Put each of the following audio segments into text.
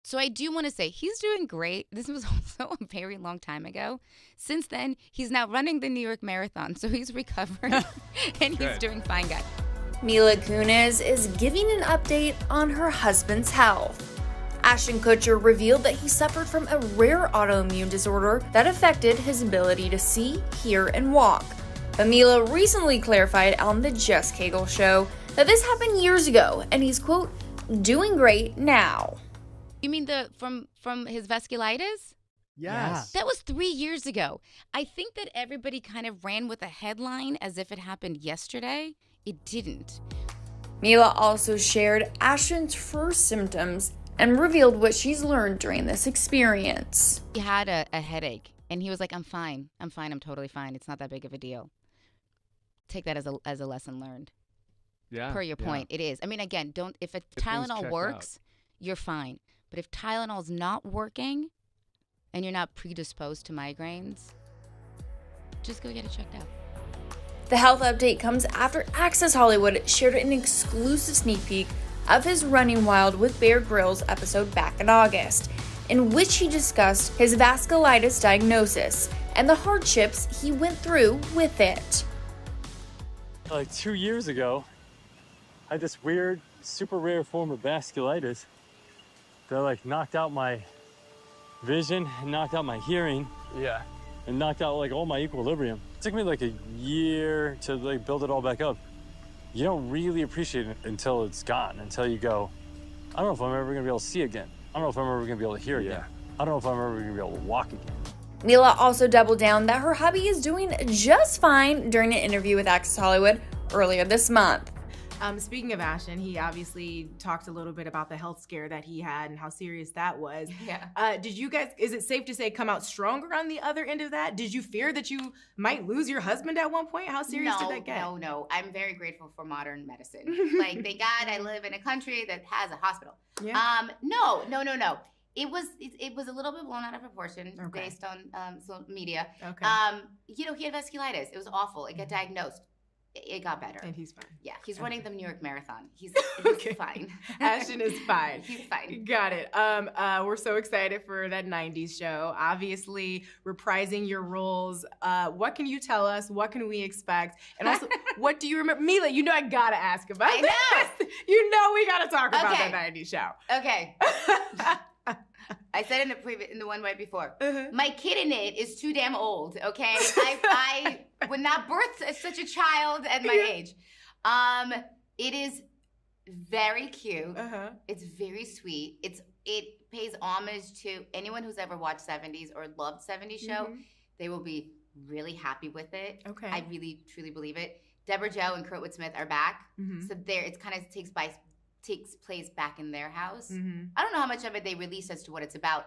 So I do want to say he's doing great. This was also a very long time ago. Since then, he's now running the New York Marathon. So he's recovering and he's doing fine, guys. Mila Kunis is giving an update on her husband's health. Ashton Kutcher revealed that he suffered from a rare autoimmune disorder that affected his ability to see, hear, and walk. But Mila recently clarified on the Jess Cagle Show that this happened years ago, and he's, quote, doing great now. You mean from his vasculitis? Yes. That was 3 years ago. I think that everybody kind of ran with a headline as if it happened yesterday. It didn't. Mila also shared Ashton's first symptoms and revealed what she's learned during this experience. He had a headache, and he was like, I'm fine. I'm totally fine. It's not that big of a deal. Take that as a lesson learned. Yeah. Per your point, it is. I mean, again, if a Tylenol works, you're fine. But if Tylenol's not working and you're not predisposed to migraines, just go get it checked out. The health update comes after Access Hollywood shared an exclusive sneak peek of his Running Wild with Bear Grylls episode back in August, in which he discussed his vasculitis diagnosis and the hardships he went through with it. Like 2 years ago, I had this weird, super rare form of vasculitis that like knocked out my vision and knocked out my hearing. Yeah. And knocked out like all my equilibrium. It took me like a year to like build it all back up. You don't really appreciate it until it's gone, until you go, I don't know if I'm ever gonna be able to see again. I don't know if I'm ever gonna be able to hear again. I don't know if I'm ever gonna be able to walk again. Mila also doubled down that her hubby is doing just fine during an interview with Access Hollywood earlier this month. Speaking of Ashton, he obviously talked a little bit about the health scare that he had and how serious that was. Yeah. Did you guys, is it safe to say, come out stronger on the other end of that? Did you fear that you might lose your husband at one point? How serious did that get? No. I'm very grateful for modern medicine. Like, thank God I live in a country that has a hospital. Yeah. No. It was a little bit blown out of proportion based on some media. Okay. He had vasculitis. It was awful. It got diagnosed. It got better. And he's fine. Yeah, he's running the New York Marathon. He's fine. Ashton is fine. He's fine. Got it. We're so excited for that 90s show. Obviously, reprising your roles. What can you tell us? What can we expect? And also, what do you remember? Mila, you know I gotta ask about I know. this. You know we gotta talk about that 90s show. Okay. I said in the one right before. My kid in it is too damn old. Okay, I would not birth such a child at my age. It is very cute. It's very sweet. It pays homage to anyone who's ever watched 70s or loved 70s show. They will be really happy with it. Okay. I really truly believe it. Deborah Joe and Kurtwood Smith are back. So it kind of takes place back in their house. I don't know how much of it they release as to what it's about.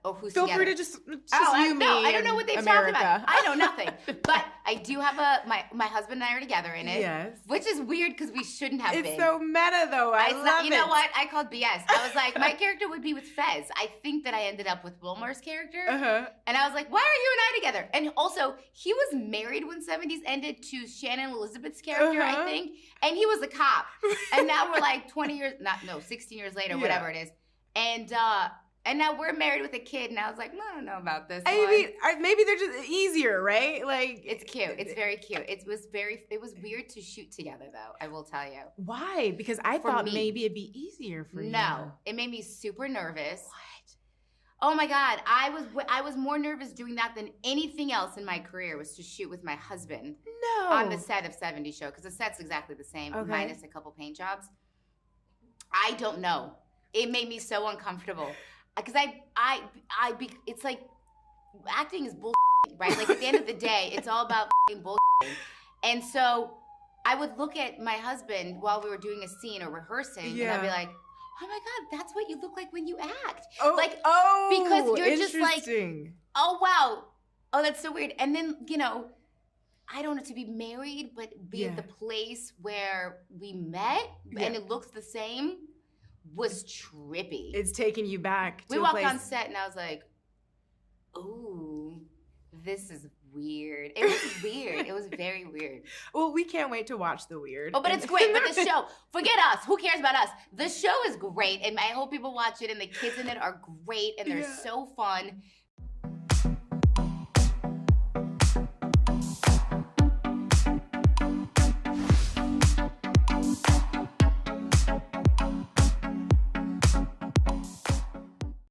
Or who's Feel together. free to just I me I don't know what they've America. talked about. I know nothing. But I do have my husband and I are together in it. Yes. Which is weird because we shouldn't have been. It's so meta though. I love it. You know what? I called BS. I was like, my character would be with Fez. I think that I ended up with Wilmar's character. And I was like, why are you and I together? And also, he was married when 70s ended to Shannon Elizabeth's character, I think. And he was a cop. And now we're like 16 years later, whatever it is. And now we're married with a kid, and I was like, I don't know about this. I mean, maybe they're just easier, right? Like it's cute. It's very cute. It was weird to shoot together, though. I will tell you. Why? Because I thought maybe it'd be easier for you. No, it made me super nervous. What? Oh my God, I was more nervous doing that than anything else in my career. Was to shoot with my husband. No. On the set of 70 Show, because the set's exactly the same, minus a couple paint jobs. I don't know. It made me so uncomfortable. Because it's like acting is bullshit, right? Like at the end of the day, it's all about bullshit. And so I would look at my husband while we were doing a scene or rehearsing, and I'd be like, "Oh my God, that's what you look like when you act." Because you're just like, "Oh wow, oh that's so weird." And then I don't know, to be married, but be at the place where we met, and it looks the same. Was trippy. It's taking you back to we walked on set and I was like, ooh, this is weird. It was weird. It was very weird. Well, we can't wait to watch the weird. Oh, but it's great. But the show, forget us. Who cares about us? The show is great, and I hope people watch it. And the kids in it are great, and they're so fun.